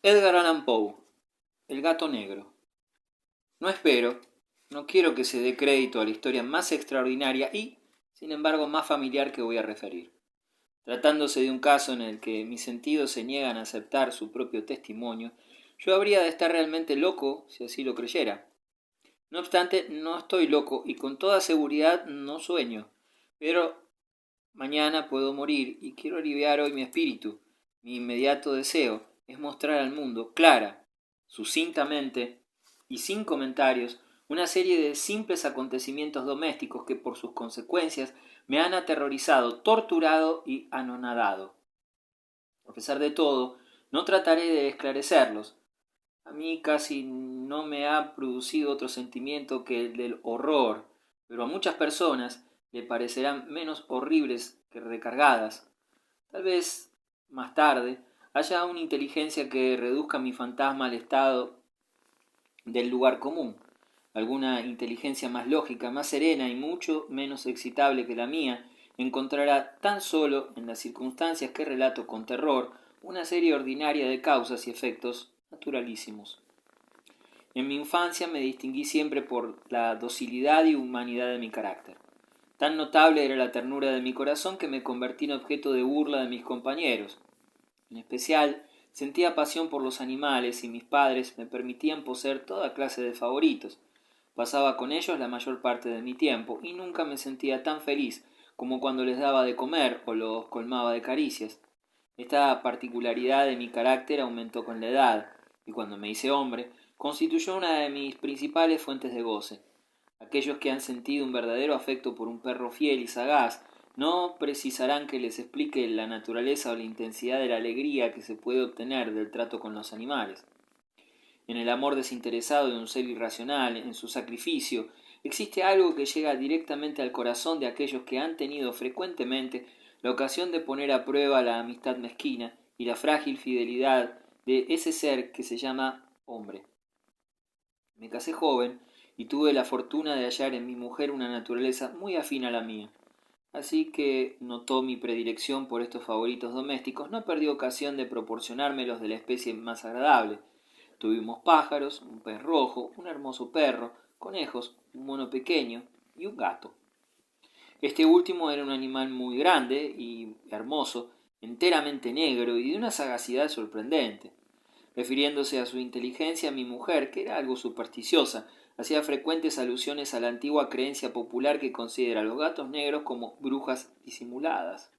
Edgar Allan Poe, El gato negro. No espero, no quiero que se dé crédito a la historia más extraordinaria y, sin embargo, más familiar que voy a referir. Tratándose de un caso en el que mis sentidos se niegan a aceptar su propio testimonio, yo habría de estar realmente loco si así lo creyera. No obstante, no estoy loco y con toda seguridad no sueño, pero mañana puedo morir y quiero aliviar hoy mi espíritu. Mi inmediato deseo es mostrar al mundo clara, sucintamente y sin comentarios una serie de simples acontecimientos domésticos que por sus consecuencias me han aterrorizado, torturado y anonadado. A pesar de todo, no trataré de esclarecerlos. A mí casi no me ha producido otro sentimiento que el del horror, pero a muchas personas le parecerán menos horribles que recargadas. Tal vez, más tarde, haya una inteligencia que reduzca mi fantasma al estado del lugar común, alguna inteligencia más lógica, más serena y mucho menos excitable que la mía, encontrará tan solo en las circunstancias que relato con terror una serie ordinaria de causas y efectos naturalísimos. En mi infancia me distinguí siempre por la docilidad y humanidad de mi carácter. Tan notable era la ternura de mi corazón que me convertí en objeto de burla de mis compañeros. En especial, sentía pasión por los animales y mis padres me permitían poseer toda clase de favoritos. Pasaba con ellos la mayor parte de mi tiempo y nunca me sentía tan feliz como cuando les daba de comer o los colmaba de caricias. Esta particularidad de mi carácter aumentó con la edad y cuando me hice hombre constituyó una de mis principales fuentes de goce. Aquellos que han sentido un verdadero afecto por un perro fiel y sagaz no precisarán que les explique la naturaleza o la intensidad de la alegría que se puede obtener del trato con los animales. En el amor desinteresado de un ser irracional, en su sacrificio, existe algo que llega directamente al corazón de aquellos que han tenido frecuentemente la ocasión de poner a prueba la amistad mezquina y la frágil fidelidad de ese ser que se llama hombre. Me casé joven y tuve la fortuna de hallar en mi mujer una naturaleza muy afín a la mía. Así que notó mi predilección por estos favoritos domésticos, no perdió ocasión de proporcionármelos de la especie más agradable. Tuvimos pájaros, un pez rojo, un hermoso perro, conejos, un mono pequeño y un gato. Este último era un animal muy grande y hermoso, enteramente negro y de una sagacidad sorprendente. Refiriéndose a su inteligencia, mi mujer, que era algo supersticiosa, hacía frecuentes alusiones a la antigua creencia popular que considera a los gatos negros como brujas disimuladas.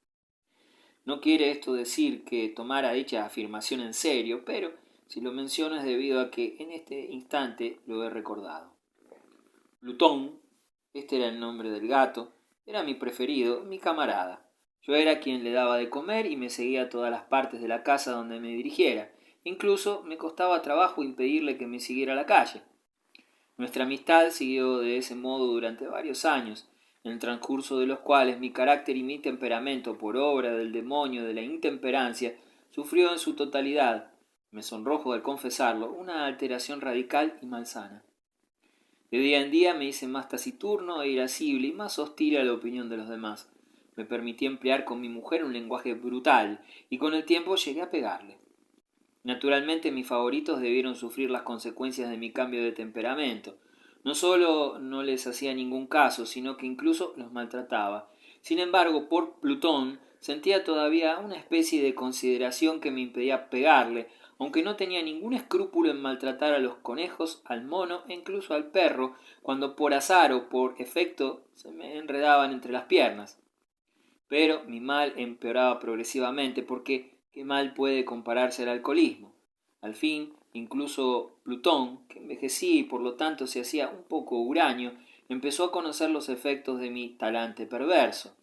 No quiere esto decir que tomara dicha afirmación en serio, pero si lo menciono es debido a que en este instante lo he recordado. Plutón, este era el nombre del gato, era mi preferido, mi camarada. Yo era quien le daba de comer y me seguía a todas las partes de la casa donde me dirigiera. Incluso me costaba trabajo impedirle que me siguiera a la calle. Nuestra amistad siguió de ese modo durante varios años, en el transcurso de los cuales mi carácter y mi temperamento, por obra del demonio de la intemperancia, sufrió en su totalidad, me sonrojo al confesarlo, una alteración radical y malsana. De día en día me hice más taciturno e irascible y más hostil a la opinión de los demás. Me permití emplear con mi mujer un lenguaje brutal y con el tiempo llegué a pegarle. Naturalmente mis favoritos debieron sufrir las consecuencias de mi cambio de temperamento. No solo no les hacía ningún caso, sino que incluso los maltrataba. Sin embargo, por Plutón sentía todavía una especie de consideración que me impedía pegarle, aunque no tenía ningún escrúpulo en maltratar a los conejos, al mono e incluso al perro, cuando por azar o por efecto se me enredaban entre las piernas. Pero mi mal empeoraba progresivamente porque ¿qué mal puede compararse al alcoholismo? Al fin, incluso Plutón, que envejecía y por lo tanto se hacía un poco huraño, empezó a conocer los efectos de mi talante perverso.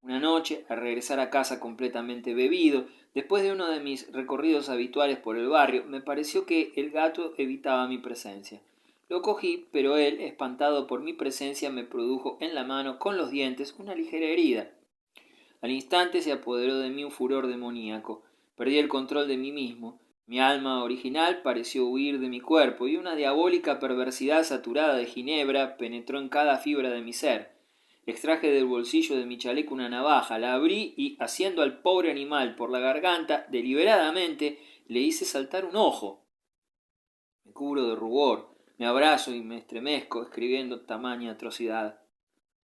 Una noche, al regresar a casa completamente bebido, después de uno de mis recorridos habituales por el barrio, me pareció que el gato evitaba mi presencia. Lo cogí, pero él, espantado por mi presencia, me produjo en la mano, con los dientes, una ligera herida. Al instante se apoderó de mí un furor demoníaco. Perdí el control de mí mismo. Mi alma original pareció huir de mi cuerpo y una diabólica perversidad saturada de ginebra penetró en cada fibra de mi ser. Extraje del bolsillo de mi chaleco una navaja, la abrí y, asiendo al pobre animal por la garganta, deliberadamente le hice saltar un ojo. Me cubro de rubor, me abrazo y me estremezco escribiendo tamaña atrocidad.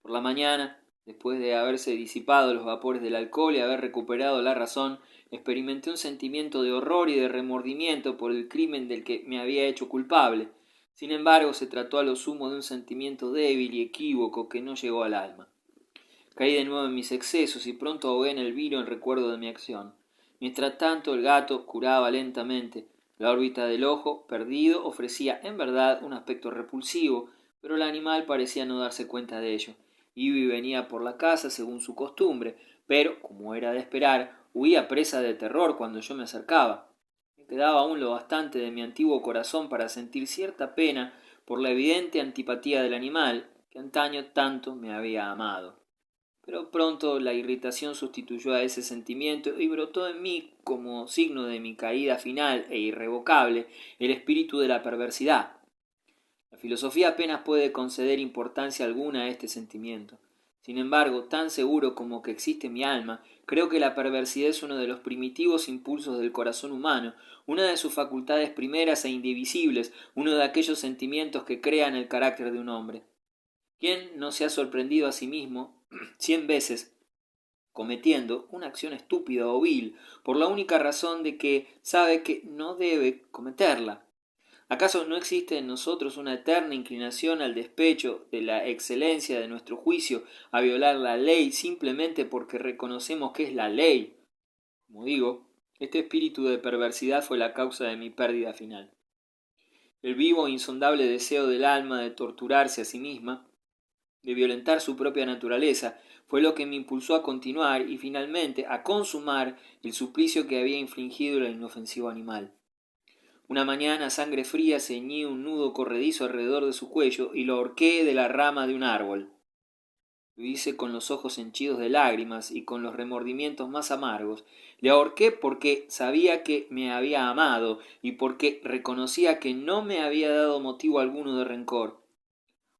Por la mañana, después de haberse disipado los vapores del alcohol y haber recuperado la razón, experimenté un sentimiento de horror y de remordimiento por el crimen del que me había hecho culpable. Sin embargo, se trató a lo sumo de un sentimiento débil y equívoco que no llegó al alma. Caí de nuevo en mis excesos y pronto ahogué en el vino el recuerdo de mi acción. Mientras tanto, el gato curaba lentamente. La órbita del ojo, perdido, ofrecía en verdad un aspecto repulsivo, pero el animal parecía no darse cuenta de ello. Iba y venía por la casa según su costumbre, pero, como era de esperar, huía presa de terror cuando yo me acercaba. Me quedaba aún lo bastante de mi antiguo corazón para sentir cierta pena por la evidente antipatía del animal, que antaño tanto me había amado. Pero pronto la irritación sustituyó a ese sentimiento y brotó en mí, como signo de mi caída final e irrevocable, el espíritu de la perversidad. La filosofía apenas puede conceder importancia alguna a este sentimiento. Sin embargo, tan seguro como que existe mi alma, creo que la perversidad es uno de los primitivos impulsos del corazón humano, una de sus facultades primeras e indivisibles, uno de aquellos sentimientos que crean el carácter de un hombre. ¿Quién no se ha sorprendido a sí mismo 100 veces cometiendo una acción estúpida o vil por la única razón de que sabe que no debe cometerla? ¿Acaso no existe en nosotros una eterna inclinación al despecho de la excelencia de nuestro juicio, a violar la ley simplemente porque reconocemos que es la ley? Como digo, este espíritu de perversidad fue la causa de mi pérdida final. El vivo e insondable deseo del alma de torturarse a sí misma, de violentar su propia naturaleza, fue lo que me impulsó a continuar y finalmente a consumar el suplicio que había infligido el inofensivo animal. Una mañana, a sangre fría, ceñí un nudo corredizo alrededor de su cuello y lo ahorqué de la rama de un árbol. Lo hice con los ojos henchidos de lágrimas y con los remordimientos más amargos. Le ahorqué porque sabía que me había amado y porque reconocía que no me había dado motivo alguno de rencor.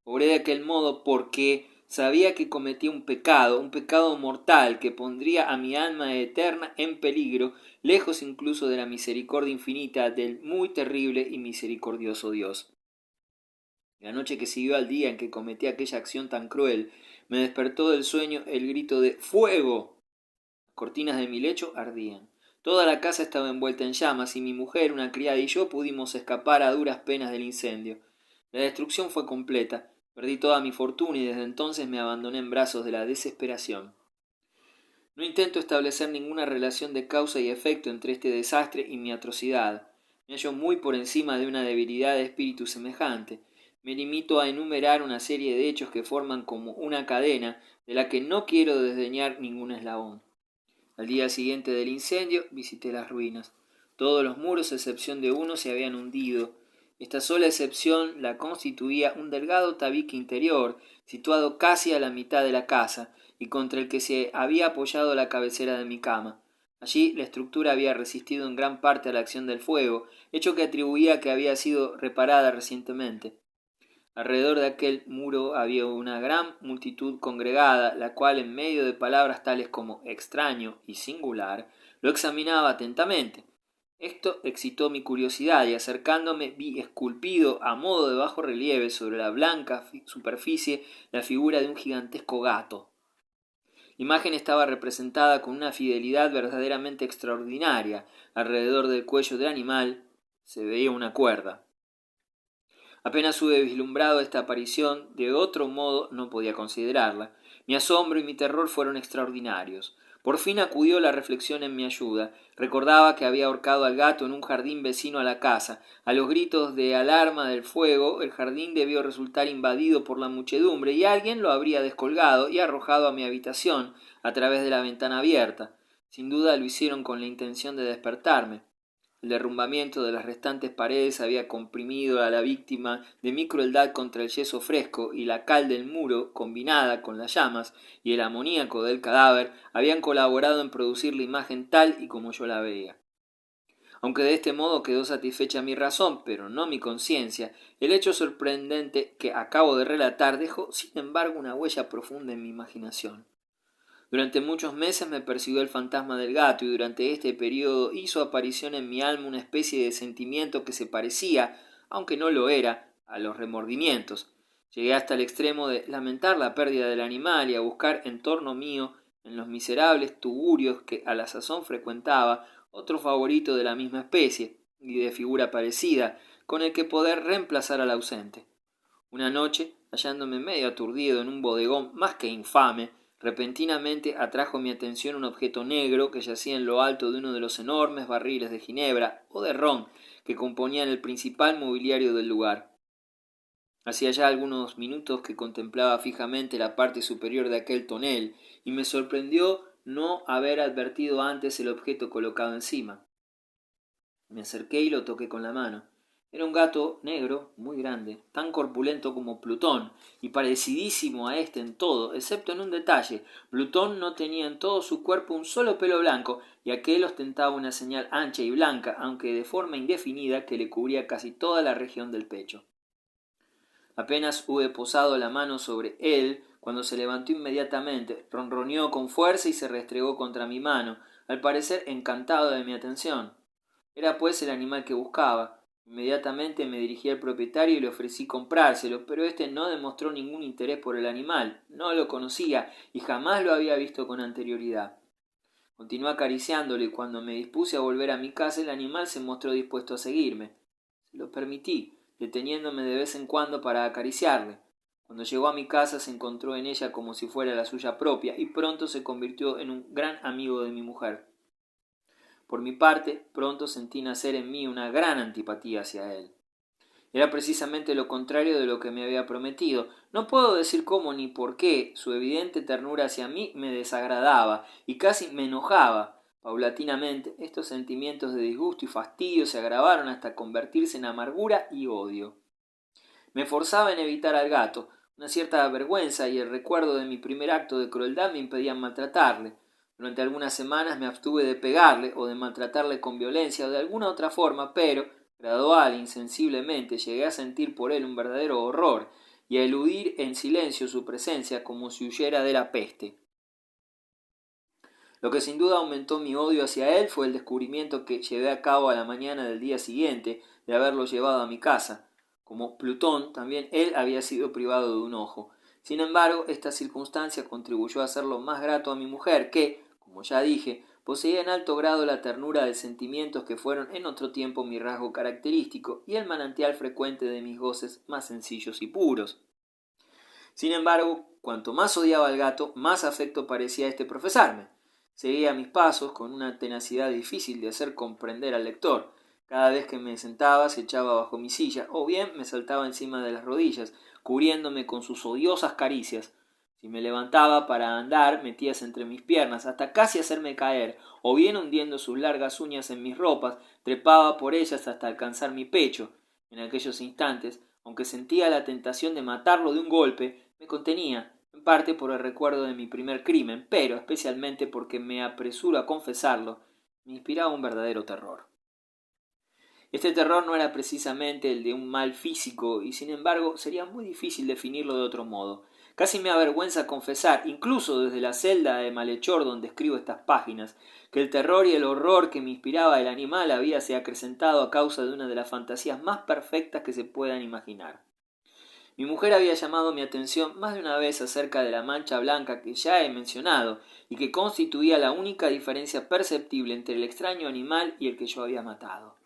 Obré de aquel modo porque sabía que cometía un pecado mortal que pondría a mi alma eterna en peligro, lejos incluso de la misericordia infinita del muy terrible y misericordioso Dios. La noche que siguió al día en que cometí aquella acción tan cruel, me despertó del sueño el grito de ¡fuego! Las cortinas de mi lecho ardían. Toda la casa estaba envuelta en llamas y mi mujer, una criada y yo pudimos escapar a duras penas del incendio. La destrucción fue completa. Perdí toda mi fortuna y desde entonces me abandoné en brazos de la desesperación. No intento establecer ninguna relación de causa y efecto entre este desastre y mi atrocidad. Me hallo muy por encima de una debilidad de espíritu semejante. Me limito a enumerar una serie de hechos que forman como una cadena de la que no quiero desdeñar ningún eslabón. Al día siguiente del incendio visité las ruinas. Todos los muros, a excepción de uno, se habían hundido. Esta sola excepción la constituía un delgado tabique interior, situado casi a la mitad de la casa, y contra el que se había apoyado la cabecera de mi cama. Allí la estructura había resistido en gran parte a la acción del fuego, hecho que atribuía a que había sido reparada recientemente. Alrededor de aquel muro había una gran multitud congregada, la cual, en medio de palabras tales como extraño y singular, lo examinaba atentamente. Esto excitó mi curiosidad y acercándome vi esculpido a modo de bajo relieve sobre la blanca superficie la figura de un gigantesco gato. La imagen estaba representada con una fidelidad verdaderamente extraordinaria. Alrededor del cuello del animal se veía una cuerda. Apenas hube vislumbrado esta aparición, de otro modo no podía considerarla. Mi asombro y mi terror fueron extraordinarios. Por fin acudió la reflexión en mi ayuda. Recordaba que había ahorcado al gato en un jardín vecino a la casa. A los gritos de alarma del fuego, el jardín debió resultar invadido por la muchedumbre y alguien lo habría descolgado y arrojado a mi habitación a través de la ventana abierta. Sin duda lo hicieron con la intención de despertarme. El derrumbamiento de las restantes paredes había comprimido a la víctima de mi crueldad contra el yeso fresco y la cal del muro, combinada con las llamas y el amoníaco del cadáver, habían colaborado en producir la imagen tal y como yo la veía. Aunque de este modo quedó satisfecha mi razón, pero no mi conciencia, el hecho sorprendente que acabo de relatar dejó, sin embargo, una huella profunda en mi imaginación. Durante muchos meses me persiguió el fantasma del gato y durante este periodo hizo aparición en mi alma una especie de sentimiento que se parecía, aunque no lo era, a los remordimientos. Llegué hasta el extremo de lamentar la pérdida del animal y a buscar en torno mío, en los miserables tugurios que a la sazón frecuentaba, otro favorito de la misma especie y de figura parecida, con el que poder reemplazar al ausente. Una noche, hallándome medio aturdido en un bodegón más que infame, repentinamente atrajo mi atención un objeto negro que yacía en lo alto de uno de los enormes barriles de ginebra o de ron que componían el principal mobiliario del lugar. Hacía ya algunos minutos que contemplaba fijamente la parte superior de aquel tonel y me sorprendió no haber advertido antes el objeto colocado encima. Me acerqué y lo toqué con la mano. Era un gato negro, muy grande, tan corpulento como Plutón, y parecidísimo a éste en todo, excepto en un detalle. Plutón no tenía en todo su cuerpo un solo pelo blanco, y aquel ostentaba una señal ancha y blanca, aunque de forma indefinida, que le cubría casi toda la región del pecho. Apenas hube posado la mano sobre él, cuando se levantó inmediatamente, ronroneó con fuerza y se restregó contra mi mano, al parecer encantado de mi atención. Era pues el animal que buscaba. Inmediatamente me dirigí al propietario y le ofrecí comprárselo, pero éste no demostró ningún interés por el animal, no lo conocía y jamás lo había visto con anterioridad. Continué acariciándolo y cuando me dispuse a volver a mi casa el animal se mostró dispuesto a seguirme. Se lo permití, deteniéndome de vez en cuando para acariciarle. Cuando llegó a mi casa se encontró en ella como si fuera la suya propia y pronto se convirtió en un gran amigo de mi mujer. Por mi parte, pronto sentí nacer en mí una gran antipatía hacia él. Era precisamente lo contrario de lo que me había prometido. No puedo decir cómo ni por qué su evidente ternura hacia mí me desagradaba y casi me enojaba. Paulatinamente, estos sentimientos de disgusto y fastidio se agravaron hasta convertirse en amargura y odio. Me forzaba en evitar al gato. Una cierta vergüenza y el recuerdo de mi primer acto de crueldad me impedían maltratarle. Durante algunas semanas me abstuve de pegarle o de maltratarle con violencia o de alguna otra forma, pero, gradual e insensiblemente, llegué a sentir por él un verdadero horror y a eludir en silencio su presencia como si huyera de la peste. Lo que sin duda aumentó mi odio hacia él fue el descubrimiento que llevé a cabo a la mañana del día siguiente de haberlo llevado a mi casa. Como Plutón, también él había sido privado de un ojo. Sin embargo, esta circunstancia contribuyó a hacerlo más grato a mi mujer, que, como ya dije, poseía en alto grado la ternura de sentimientos que fueron en otro tiempo mi rasgo característico y el manantial frecuente de mis goces más sencillos y puros. Sin embargo, cuanto más odiaba al gato, más afecto parecía éste profesarme. Seguía mis pasos con una tenacidad difícil de hacer comprender al lector. Cada vez que me sentaba se echaba bajo mi silla, o bien me saltaba encima de las rodillas, cubriéndome con sus odiosas caricias. Si me levantaba para andar, metíase entre mis piernas, hasta casi hacerme caer, o bien hundiendo sus largas uñas en mis ropas, trepaba por ellas hasta alcanzar mi pecho. En aquellos instantes, aunque sentía la tentación de matarlo de un golpe, me contenía, en parte por el recuerdo de mi primer crimen, pero especialmente porque me apresuro a confesarlo, me inspiraba un verdadero terror. Este terror no era precisamente el de un mal físico, y sin embargo sería muy difícil definirlo de otro modo. Casi me avergüenza confesar, incluso desde la celda de malhechor donde escribo estas páginas, que el terror y el horror que me inspiraba el animal habíase acrecentado a causa de una de las fantasías más perfectas que se puedan imaginar. Mi mujer había llamado mi atención más de una vez acerca de la mancha blanca que ya he mencionado y que constituía la única diferencia perceptible entre el extraño animal y el que yo había matado.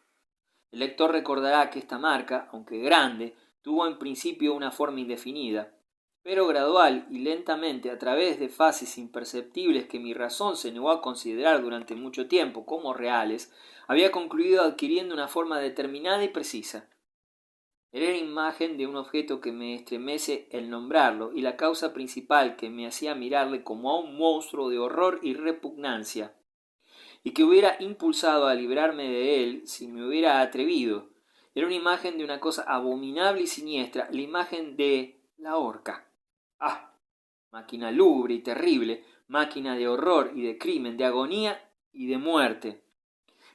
El lector recordará que esta marca, aunque grande, tuvo en principio una forma indefinida, pero gradual y lentamente a través de fases imperceptibles que mi razón se negó a considerar durante mucho tiempo como reales, había concluido adquiriendo una forma determinada y precisa. Era la imagen de un objeto que me estremece el nombrarlo y la causa principal que me hacía mirarle como a un monstruo de horror y repugnancia, y que hubiera impulsado a librarme de él si me hubiera atrevido. Era una imagen de una cosa abominable y siniestra, la imagen de la horca. ¡Ah! Máquina lúgubre y terrible, máquina de horror y de crimen, de agonía y de muerte.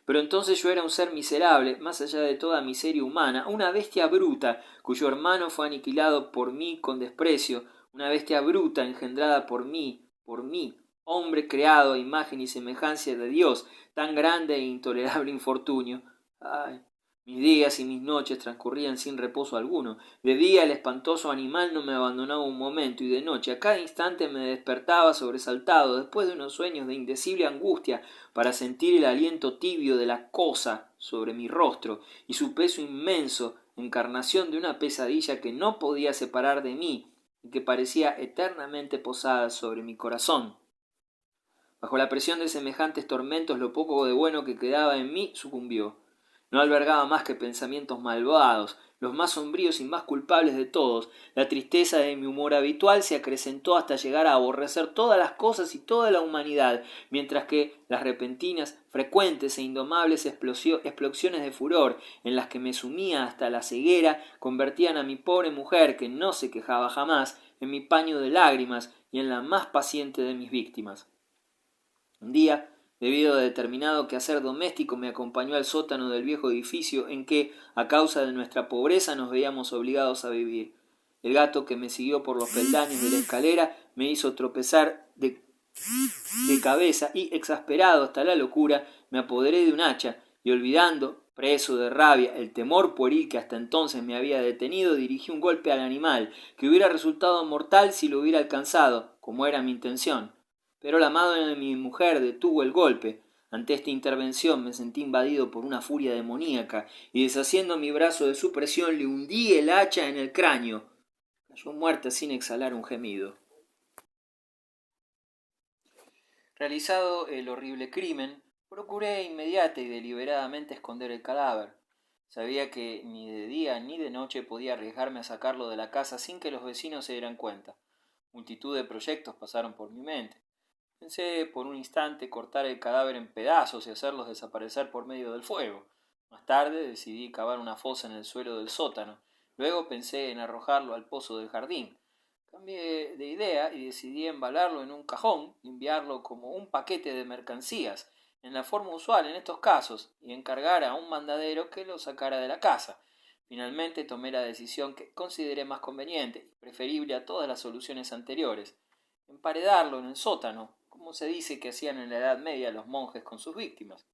Pero entonces yo era un ser miserable, más allá de toda miseria humana, una bestia bruta, cuyo hermano fue aniquilado por mí con desprecio, una bestia bruta engendrada por mí, hombre creado a imagen y semejanza de Dios, tan grande e intolerable infortunio. Ay, mis días y mis noches transcurrían sin reposo alguno. De día el espantoso animal no me abandonaba un momento, y de noche a cada instante me despertaba sobresaltado, después de unos sueños de indecible angustia, para sentir el aliento tibio de la cosa sobre mi rostro, y su peso inmenso, encarnación de una pesadilla que no podía separar de mí, y que parecía eternamente posada sobre mi corazón. Bajo la presión de semejantes tormentos, lo poco de bueno que quedaba en mí sucumbió. No albergaba más que pensamientos malvados, los más sombríos y más culpables de todos. La tristeza de mi humor habitual se acrecentó hasta llegar a aborrecer todas las cosas y toda la humanidad, mientras que las repentinas, frecuentes e indomables explosiones de furor, en las que me sumía hasta la ceguera, convertían a mi pobre mujer, que no se quejaba jamás, en mi paño de lágrimas y en la más paciente de mis víctimas. Un día, debido a determinado quehacer doméstico, me acompañó al sótano del viejo edificio en que, a causa de nuestra pobreza, nos veíamos obligados a vivir. El gato que me siguió por los peldaños de la escalera me hizo tropezar de cabeza y, exasperado hasta la locura, me apoderé de un hacha y, olvidando, preso de rabia, el temor pueril que hasta entonces me había detenido, dirigí un golpe al animal, que hubiera resultado mortal si lo hubiera alcanzado, como era mi intención. Pero la madre de mi mujer detuvo el golpe. Ante esta intervención me sentí invadido por una furia demoníaca, y deshaciendo mi brazo de su presión le hundí el hacha en el cráneo. Cayó muerta sin exhalar un gemido. Realizado el horrible crimen, procuré inmediata y deliberadamente esconder el cadáver. Sabía que ni de día ni de noche podía arriesgarme a sacarlo de la casa sin que los vecinos se dieran cuenta. Multitud de proyectos pasaron por mi mente. Pensé por un instante cortar el cadáver en pedazos y hacerlos desaparecer por medio del fuego. Más tarde decidí cavar una fosa en el suelo del sótano. Luego pensé en arrojarlo al pozo del jardín. Cambié de idea y decidí embalarlo en un cajón y enviarlo como un paquete de mercancías, en la forma usual en estos casos, y encargar a un mandadero que lo sacara de la casa. Finalmente tomé la decisión que consideré más conveniente y preferible a todas las soluciones anteriores: emparedarlo en el sótano, como se dice que hacían en la Edad Media los monjes con sus víctimas.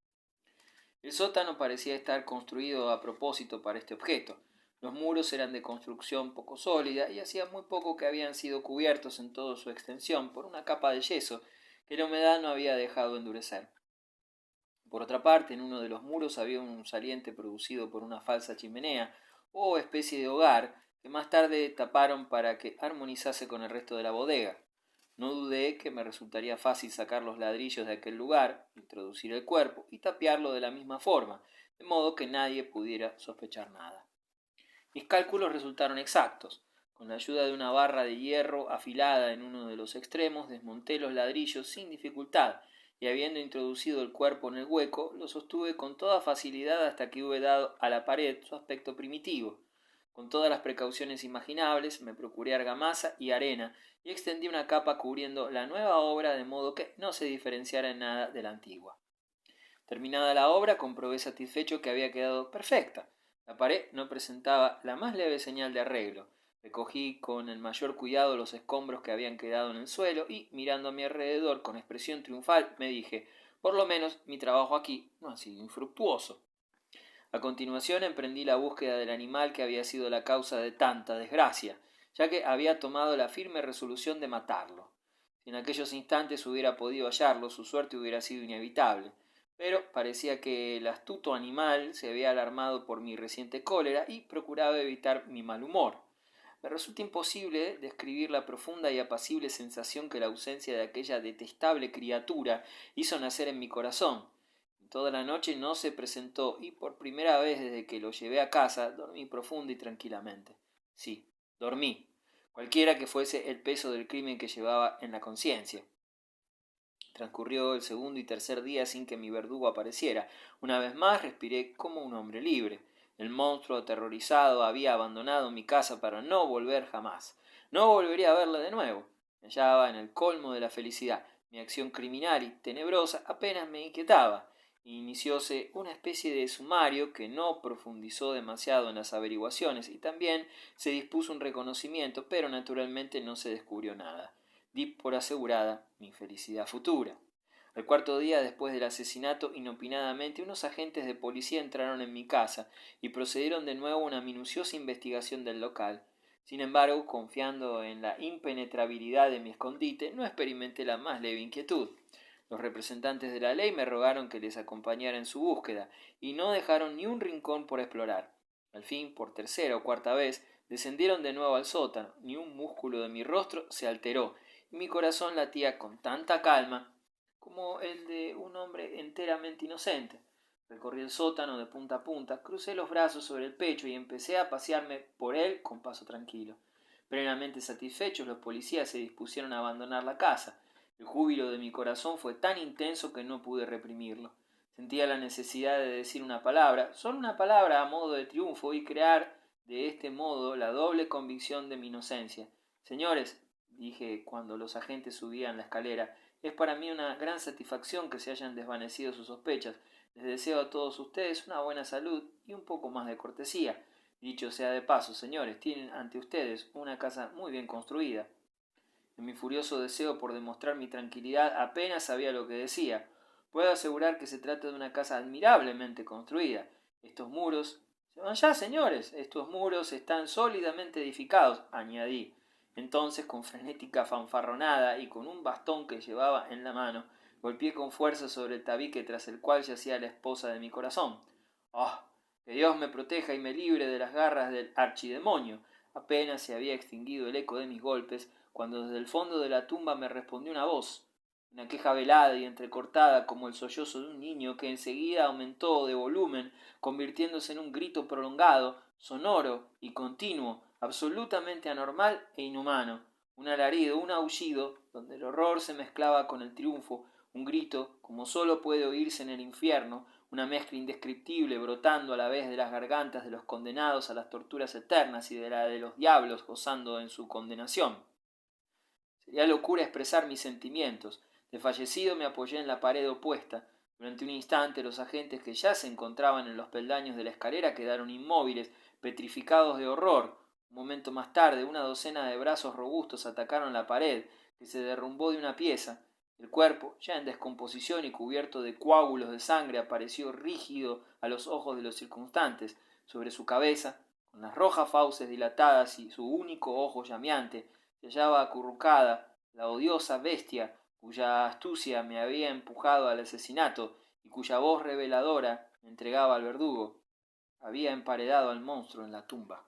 El sótano parecía estar construido a propósito para este objeto. Los muros eran de construcción poco sólida y hacía muy poco que habían sido cubiertos en toda su extensión por una capa de yeso que la humedad no había dejado endurecer. Por otra parte, en uno de los muros había un saliente producido por una falsa chimenea o especie de hogar que más tarde taparon para que armonizase con el resto de la bodega. No dudé que me resultaría fácil sacar los ladrillos de aquel lugar, introducir el cuerpo y tapiarlo de la misma forma, de modo que nadie pudiera sospechar nada. Mis cálculos resultaron exactos. Con la ayuda de una barra de hierro afilada en uno de los extremos, desmonté los ladrillos sin dificultad, y habiendo introducido el cuerpo en el hueco, lo sostuve con toda facilidad hasta que hube dado a la pared su aspecto primitivo. Con todas las precauciones imaginables, me procuré argamasa y arena, y extendí una capa cubriendo la nueva obra de modo que no se diferenciara en nada de la antigua. Terminada la obra, comprobé satisfecho que había quedado perfecta. La pared no presentaba la más leve señal de arreglo. Recogí con el mayor cuidado los escombros que habían quedado en el suelo y, mirando a mi alrededor con expresión triunfal, me dije: por lo menos mi trabajo aquí no ha sido infructuoso. A continuación emprendí la búsqueda del animal que había sido la causa de tanta desgracia, ya que había tomado la firme resolución de matarlo. Si en aquellos instantes hubiera podido hallarlo, su suerte hubiera sido inevitable, pero parecía que el astuto animal se había alarmado por mi reciente cólera y procuraba evitar mi mal humor. Me resulta imposible describir la profunda y apacible sensación que la ausencia de aquella detestable criatura hizo nacer en mi corazón. Toda la noche no se presentó y por primera vez desde que lo llevé a casa dormí profunda y tranquilamente. Sí, dormí, cualquiera que fuese el peso del crimen que llevaba en la conciencia. Transcurrió el segundo y tercer día sin que mi verdugo apareciera. Una vez más respiré como un hombre libre. El monstruo aterrorizado había abandonado mi casa para no volver jamás. No volvería a verla de nuevo. Me hallaba en el colmo de la felicidad. Mi acción criminal y tenebrosa apenas me inquietaba. Inicióse una especie de sumario que no profundizó demasiado en las averiguaciones, y también se dispuso un reconocimiento, pero naturalmente no se descubrió nada. di por asegurada mi felicidad futura. Al cuarto día después del asesinato, inopinadamente, unos agentes de policía entraron en mi casa y procedieron de nuevo a una minuciosa investigación del local. Sin embargo, confiando en la impenetrabilidad de mi escondite, no experimenté la más leve inquietud. Los representantes de la ley me rogaron que les acompañara en su búsqueda, y no dejaron ni un rincón por explorar. Al fin, por tercera o cuarta vez, descendieron de nuevo al sótano. Ni un músculo de mi rostro se alteró, y mi corazón latía con tanta calma como el de un hombre enteramente inocente. Recorrí el sótano de punta a punta, crucé los brazos sobre el pecho y empecé a pasearme por él con paso tranquilo. Plenamente satisfechos, los policías se dispusieron a abandonar la casa. El júbilo de mi corazón fue tan intenso que no pude reprimirlo. Sentía la necesidad de decir una palabra, solo una palabra a modo de triunfo, y crear de este modo la doble convicción de mi inocencia. Señores, dije cuando los agentes subían la escalera, es para mí una gran satisfacción que se hayan desvanecido sus sospechas. Les deseo a todos ustedes una buena salud y un poco más de cortesía. Dicho sea de paso, señores, tienen ante ustedes una casa muy bien construida. En mi furioso deseo por demostrar mi tranquilidad apenas sabía lo que decía. Puedo asegurar que se trata de una casa admirablemente construida. Estos muros... ¡Se van ya, señores! Estos muros están sólidamente edificados, añadí. Entonces, con frenética fanfarronada y con un bastón que llevaba en la mano, golpeé con fuerza sobre el tabique tras el cual yacía la esposa de mi corazón. ¡Oh! Que Dios me proteja y me libre de las garras del archidemonio. Apenas se había extinguido el eco de mis golpes, cuando desde el fondo de la tumba me respondió una voz, una queja velada y entrecortada como el sollozo de un niño, que enseguida aumentó de volumen, convirtiéndose en un grito prolongado, sonoro y continuo, absolutamente anormal e inhumano, un alarido, un aullido, donde el horror se mezclaba con el triunfo, un grito como sólo puede oírse en el infierno, una mezcla indescriptible brotando a la vez de las gargantas de los condenados a las torturas eternas y de la de los diablos gozando en su condenación. Sería locura expresar mis sentimientos. Desfallecido me apoyé en la pared opuesta. Durante un instante los agentes que ya se encontraban en los peldaños de la escalera quedaron inmóviles, petrificados de horror. Un momento más tarde, una docena de brazos robustos atacaron la pared, que se derrumbó de una pieza. El cuerpo, ya en descomposición y cubierto de coágulos de sangre, apareció rígido a los ojos de los circunstantes. Sobre su cabeza, con las rojas fauces dilatadas y su único ojo llameante, se hallaba acurrucada la odiosa bestia cuya astucia me había empujado al asesinato y cuya voz reveladora me entregaba al verdugo. Había emparedado al monstruo en la tumba.